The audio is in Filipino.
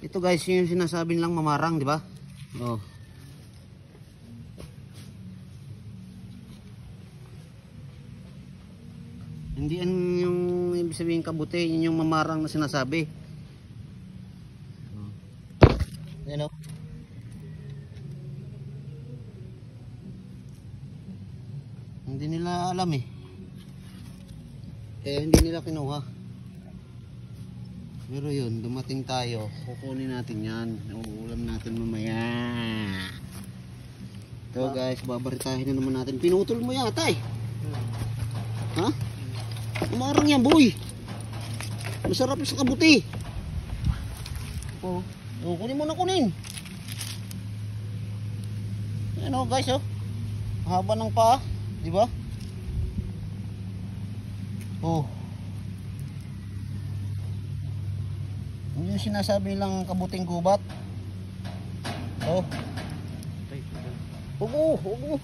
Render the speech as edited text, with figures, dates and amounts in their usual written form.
Ito guys, yung sinasabi nilang mamarang, di ba? Oh. Hindi yan yung ibig sabihin kabuti, yun yung mamarang na sinasabi. Yan o. Hindi nila alam eh. Kaya hindi nila kinuha. Pero yun, dumating tayo. Kukunin natin yan. Uulam natin mamaya. Ito guys, babaritahin na naman natin. Pinutol mo yata eh. Ha? Umarang yan boy. Masarap sa kabuti. Oh, kunin mo na kunin. Ayan o guys oh. Haba ng paa. Diba? Oh. Yung sinasabi nilang kabuting gubat. Oh. Huwag mo.